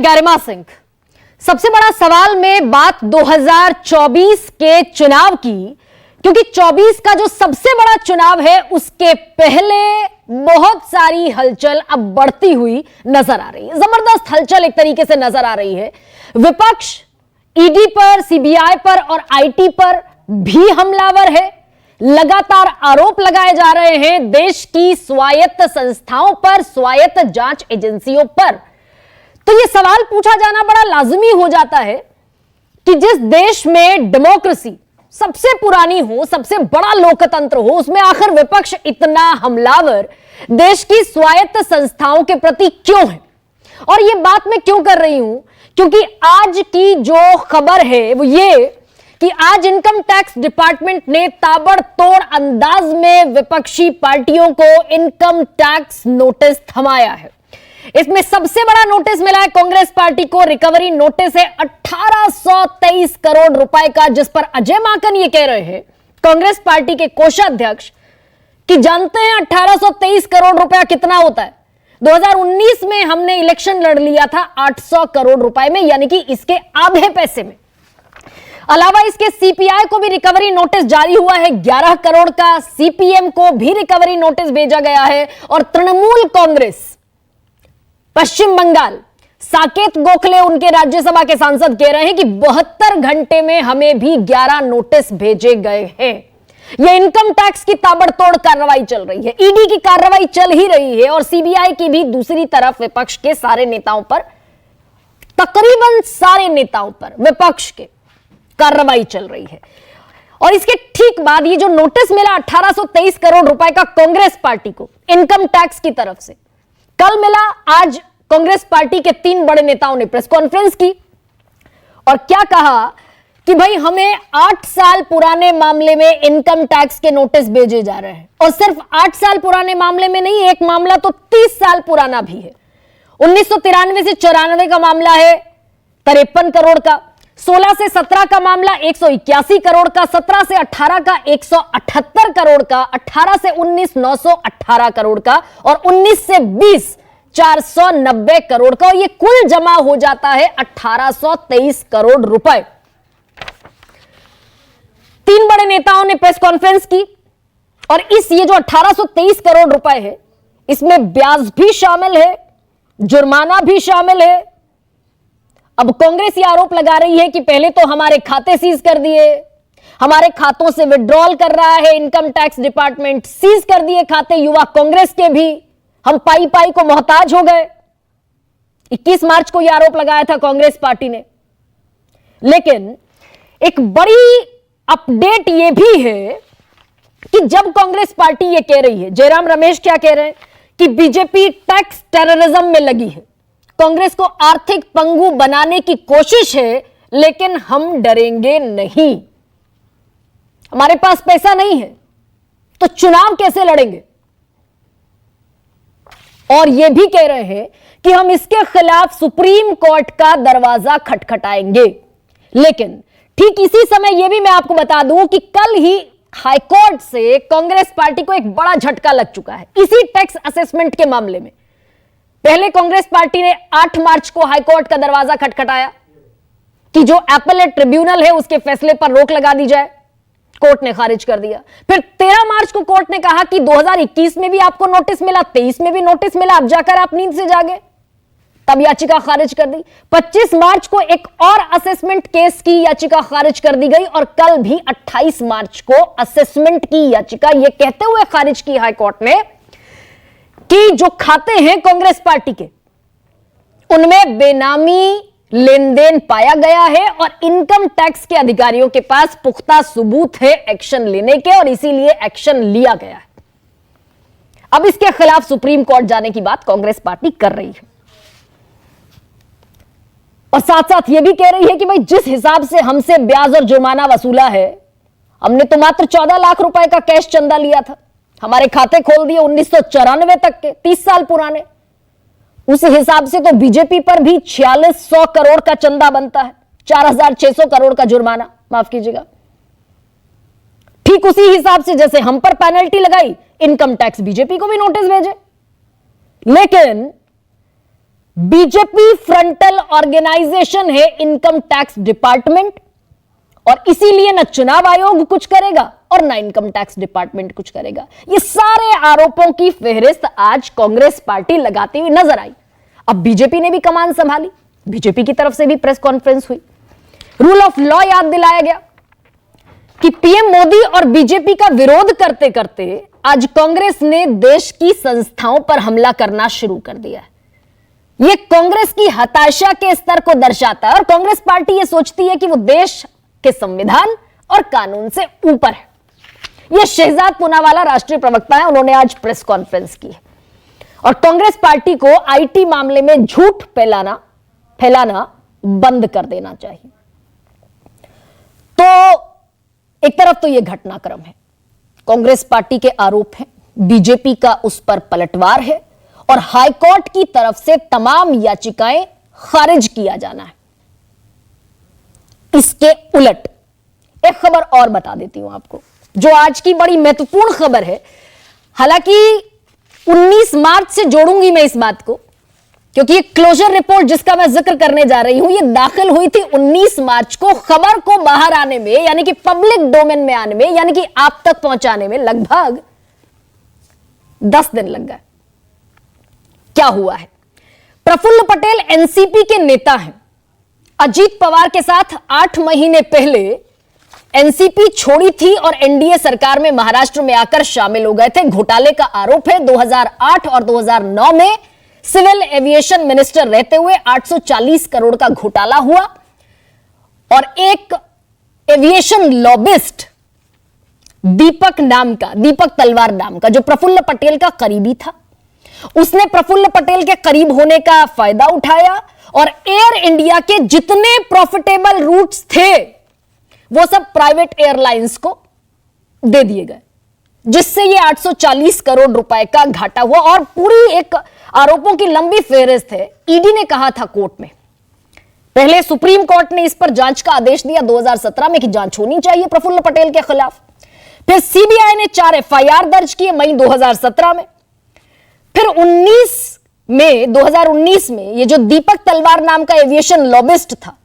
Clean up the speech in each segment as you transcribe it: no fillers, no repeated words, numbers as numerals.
मैं गरिमा सिंह। सबसे बड़ा सवाल में बात 2024 के चुनाव की, क्योंकि 24 का जो सबसे बड़ा चुनाव है उसके पहले बहुत सारी हलचल अब बढ़ती हुई नजर आ रही है। जबरदस्त हलचल एक तरीके से नजर आ रही है। विपक्ष ईडी पर, सीबीआई पर और आईटी पर भी हमलावर है। लगातार आरोप लगाए जा रहे हैं देश की स्वायत्त संस्थाओं पर, स्वायत्त जांच एजेंसियों पर। तो यह सवाल पूछा जाना बड़ा लाजमी हो जाता है कि जिस देश में डेमोक्रेसी सबसे पुरानी हो, सबसे बड़ा लोकतंत्र हो, उसमें आखिर विपक्ष इतना हमलावर देश की स्वायत्त संस्थाओं के प्रति क्यों है। और यह बात मैं क्यों कर रही हूं, क्योंकि आज की जो खबर है वो ये कि आज इनकम टैक्स डिपार्टमेंट ने ताबड़तोड़ अंदाज में विपक्षी पार्टियों को इनकम टैक्स नोटिस थमाया है। इसमें सबसे बड़ा नोटिस मिला है कांग्रेस पार्टी को। रिकवरी नोटिस है 1823 करोड़ रुपए का, जिस पर अजय माकन ये कह रहे हैं, कांग्रेस पार्टी के कोषाध्यक्ष, कि जानते हैं 1823 करोड़ रुपया कितना होता है। 2019 में हमने इलेक्शन लड़ लिया था 800 करोड़ रुपए में, यानी कि इसके आधे पैसे में। अलावा इसके सीपीआई को भी रिकवरी नोटिस जारी हुआ है 11 करोड़ का। सीपीएम को भी रिकवरी नोटिस भेजा गया है। और तृणमूल कांग्रेस पश्चिम बंगाल, साकेत गोखले उनके राज्यसभा के सांसद कह रहे हैं कि 72 घंटे में हमें भी 11 नोटिस भेजे गए हैं। यह इनकम टैक्स की ताबड़तोड़ कार्रवाई चल रही है, ईडी की कार्रवाई चल ही रही है और सीबीआई की भी दूसरी तरफ विपक्ष के सारे नेताओं पर, तकरीबन सारे नेताओं पर विपक्ष के कार्रवाई चल रही है। और इसके ठीक बाद ये जो नोटिस मिला 1823 करोड़ रुपए का कांग्रेस पार्टी को इनकम टैक्स की तरफ से, कल मिला। आज कांग्रेस पार्टी के 3 बड़े नेताओं ने प्रेस कॉन्फ्रेंस की और क्या कहा कि भाई हमें 8 साल पुराने मामले में इनकम टैक्स के नोटिस भेजे जा रहे हैं। और सिर्फ 8 साल पुराने मामले में नहीं, एक मामला तो 30 साल पुराना भी है। 1993 से 94 का मामला है 53 करोड़ का, 16 से 17 का मामला 181 करोड़ का, 17 से 18 का 178 करोड़ का, 18 से 19 918 करोड़ का और 19 से 20 490 करोड़ का। और ये कुल जमा हो जाता है 1823 करोड़ रुपए। 3 बड़े नेताओं ने प्रेस कॉन्फ्रेंस की और ये जो 1823 करोड़ रुपए है, इसमें ब्याज भी शामिल है, जुर्माना भी शामिल है। अब कांग्रेस ये आरोप लगा रही है कि पहले तो हमारे खाते सीज कर दिए, हमारे खातों से विड्रॉल कर रहा है इनकम टैक्स डिपार्टमेंट, सीज कर दिए खाते युवा कांग्रेस के भी, हम पाई पाई को मोहताज हो गए। 21 मार्च को यह आरोप लगाया था कांग्रेस पार्टी ने। लेकिन एक बड़ी अपडेट यह भी है कि जब कांग्रेस पार्टी यह कह रही है, जयराम रमेश क्या कह रहे हैं कि बीजेपी टैक्स टेररिज्म में लगी है, कांग्रेस को आर्थिक पंगु बनाने की कोशिश है, लेकिन हम डरेंगे नहीं। हमारे पास पैसा नहीं है तो चुनाव कैसे लड़ेंगे। और यह भी कह रहे हैं कि हम इसके खिलाफ सुप्रीम कोर्ट का दरवाजा खटखटाएंगे। लेकिन ठीक इसी समय यह भी मैं आपको बता दूं कि कल ही हाईकोर्ट से कांग्रेस पार्टी को एक बड़ा झटका लग चुका है इसी टैक्स असेसमेंट के मामले में। पहले कांग्रेस पार्टी ने 8 मार्च को हाईकोर्ट का दरवाजा खटखटाया कि जो एपेलेट ट्रिब्यूनल है उसके फैसले पर रोक लगा दी जाए। कोर्ट ने खारिज कर दिया। फिर 13 मार्च को कोर्ट ने कहा कि 2021 में भी आपको नोटिस मिला, 23 में भी नोटिस मिला, अब जाकर आप नींद से जागे, तब याचिका खारिज कर दी। 25 मार्च को एक और असेसमेंट केस की याचिका खारिज कर दी गई और कल भी 28 मार्च को असेसमेंट की याचिका यह कहते हुए खारिज की हाईकोर्ट ने कि जो खाते हैं कांग्रेस पार्टी के, उनमें बेनामी लेन देन पाया गया है और इनकम टैक्स के अधिकारियों के पास पुख्ता सबूत है एक्शन लेने के, और इसीलिए एक्शन लिया गया है। अब इसके खिलाफ सुप्रीम कोर्ट जाने की बात कांग्रेस पार्टी कर रही है और साथ साथ यह भी कह रही है कि भाई जिस हिसाब से हमसे ब्याज और जुर्माना वसूला है, हमने तो मात्र 14 लाख रुपए का कैश चंदा लिया था, हमारे खाते खोल दिए 1994 तक के, 30 साल पुराने। उस हिसाब से तो बीजेपी पर भी 4600 करोड़ का चंदा बनता है, 4600 करोड़ का जुर्माना, माफ कीजिएगा। ठीक उसी हिसाब से जैसे हम पर पेनल्टी लगाई, इनकम टैक्स बीजेपी को भी नोटिस भेजे। लेकिन बीजेपी फ्रंटल ऑर्गेनाइजेशन है इनकम टैक्स डिपार्टमेंट, और इसीलिए न चुनाव आयोग कुछ करेगा और ना इनकम टैक्स डिपार्टमेंट कुछ करेगा। ये सारे आरोपों की फेहरिस्त आज कांग्रेस पार्टी लगाती हुई नजर आई। अब बीजेपी ने भी कमान संभाली, बीजेपी की तरफ से भी प्रेस कॉन्फ्रेंस हुई, रूल ऑफ लॉ याद दिलाया गया कि पीएम मोदी और बीजेपी का विरोध करते करते आज कांग्रेस ने देश की संस्थाओं पर हमला करना शुरू कर दिया है। यह कांग्रेस की हताशा के स्तर को दर्शाता है, और कांग्रेस पार्टी यह सोचती है कि वो देश के संविधान और कानून से ऊपर है। यह शहजाद पूनावाला राष्ट्रीय प्रवक्ता है, उन्होंने आज प्रेस कॉन्फ्रेंस की है और कांग्रेस पार्टी को आईटी मामले में झूठ फैलाना बंद कर देना चाहिए। तो एक तरफ तो यह घटनाक्रम है, कांग्रेस पार्टी के आरोप हैं, बीजेपी का उस पर पलटवार है और हाईकोर्ट की तरफ से तमाम याचिकाएं खारिज किया जाना है। इसके उलट एक खबर और बता देती हूं आपको, जो आज की बड़ी महत्वपूर्ण खबर है। हालांकि 19 मार्च से जोड़ूंगी मैं इस बात को, क्योंकि ये क्लोजर रिपोर्ट जिसका मैं जिक्र करने जा रही हूं, ये दाखिल हुई थी 19 मार्च को। खबर को बाहर आने में, यानी कि पब्लिक डोमेन में आने में, यानी कि आप तक पहुंचाने में लगभग 10 दिन लग गए। क्या हुआ है? प्रफुल्ल पटेल एनसीपी के नेता हैं। अजीत पवार के साथ 8 महीने पहले एनसीपी छोड़ी थी और एनडीए सरकार में महाराष्ट्र में आकर शामिल हो गए थे। घोटाले का आरोप है। 2008 और 2009 में सिविल एविएशन मिनिस्टर रहते हुए 840 करोड़ का घोटाला हुआ और एक एविएशन लॉबिस्ट दीपक तलवार नाम का, जो प्रफुल्ल पटेल का करीबी था, उसने प्रफुल्ल पटेल के करीब होने का फायदा उठाया और एयर इंडिया के जितने प्रॉफिटेबल रूट्स थे वो सब प्राइवेट एयरलाइंस को दे दिए गए, जिससे ये 840 करोड़ रुपए का घाटा हुआ। और पूरी एक आरोपों की लंबी फेहरिस्त है। ईडी ने कहा था कोर्ट में, पहले सुप्रीम कोर्ट ने इस पर जांच का आदेश दिया 2017 में कि जांच होनी चाहिए प्रफुल्ल पटेल के खिलाफ। फिर सीबीआई ने 4 एफआईआर दर्ज किए मई 2017 में। फिर 2019 में ये जो दीपक तलवार नाम का एविएशन लॉबिस्ट था,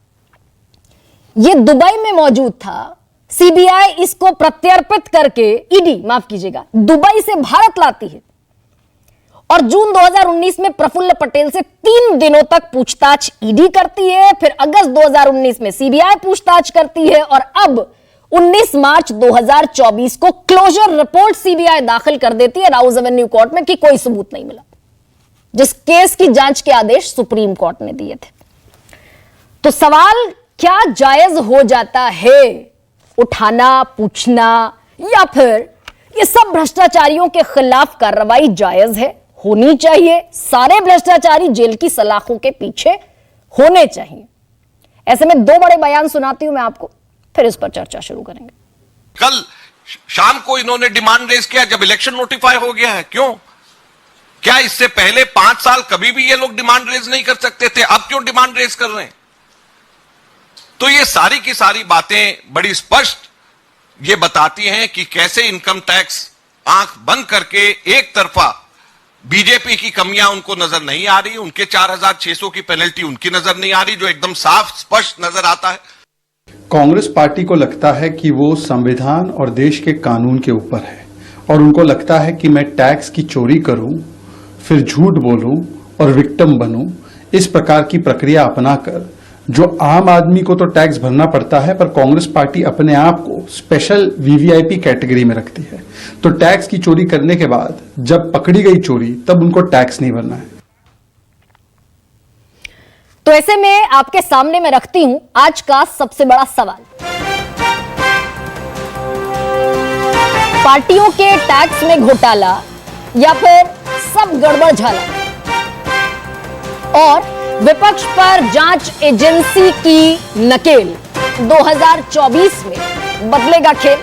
ये दुबई में मौजूद था। सीबीआई इसको प्रत्यर्पित करके, ईडी माफ कीजिएगा, दुबई से भारत लाती है और जून 2019 में प्रफुल्ल पटेल से 3 दिनों तक पूछताछ ईडी करती है। फिर अगस्त 2019 में सीबीआई पूछताछ करती है और अब 19 मार्च 2024 को क्लोजर रिपोर्ट सीबीआई दाखिल कर देती है राउज एवेन्यू कोर्ट में कि कोई सबूत नहीं मिला, जिस केस की जांच के आदेश सुप्रीम कोर्ट ने दिए थे। तो सवाल क्या जायज हो जाता है उठाना, पूछना, या फिर ये सब भ्रष्टाचारियों के खिलाफ कार्रवाई जायज है, होनी चाहिए, सारे भ्रष्टाचारी जेल की सलाखों के पीछे होने चाहिए? ऐसे में 2 बड़े बयान सुनाती हूं मैं आपको, फिर इस पर चर्चा शुरू करेंगे। कल शाम को इन्होंने डिमांड रेज किया जब इलेक्शन नोटिफाई हो गया है। क्यों? क्या इससे पहले 5 साल कभी भी ये लोग डिमांड रेज नहीं कर सकते थे? अब क्यों डिमांड रेज कर रहे हैं? तो ये सारी की सारी बातें बड़ी स्पष्ट ये बताती हैं कि कैसे इनकम टैक्स आंख बंद करके एक तरफा बीजेपी की कमियां उनको नजर नहीं आ रही, उनके 4600 की पेनल्टी उनकी नजर नहीं आ रही, जो एकदम साफ स्पष्ट नजर आता है। कांग्रेस पार्टी को लगता है कि वो संविधान और देश के कानून के ऊपर है और उनको लगता है कि मैं टैक्स की चोरी करूं, फिर झूठ बोलूं और विक्टिम बनूं। इस प्रकार की प्रक्रिया अपनाकर जो आम आदमी को तो टैक्स भरना पड़ता है, पर कांग्रेस पार्टी अपने आप को स्पेशल वीवीआईपी कैटेगरी में रखती है। तो टैक्स की चोरी करने के बाद जब पकड़ी गई चोरी, तब उनको टैक्स नहीं भरना है। तो ऐसे में आपके सामने मैं रखती हूं आज का सबसे बड़ा सवाल। पार्टियों के टैक्स में घोटाला या फिर सब गड़बड़ झाला, और विपक्ष पर जांच एजेंसी की नकेल 2024 में बदलेगा खेल।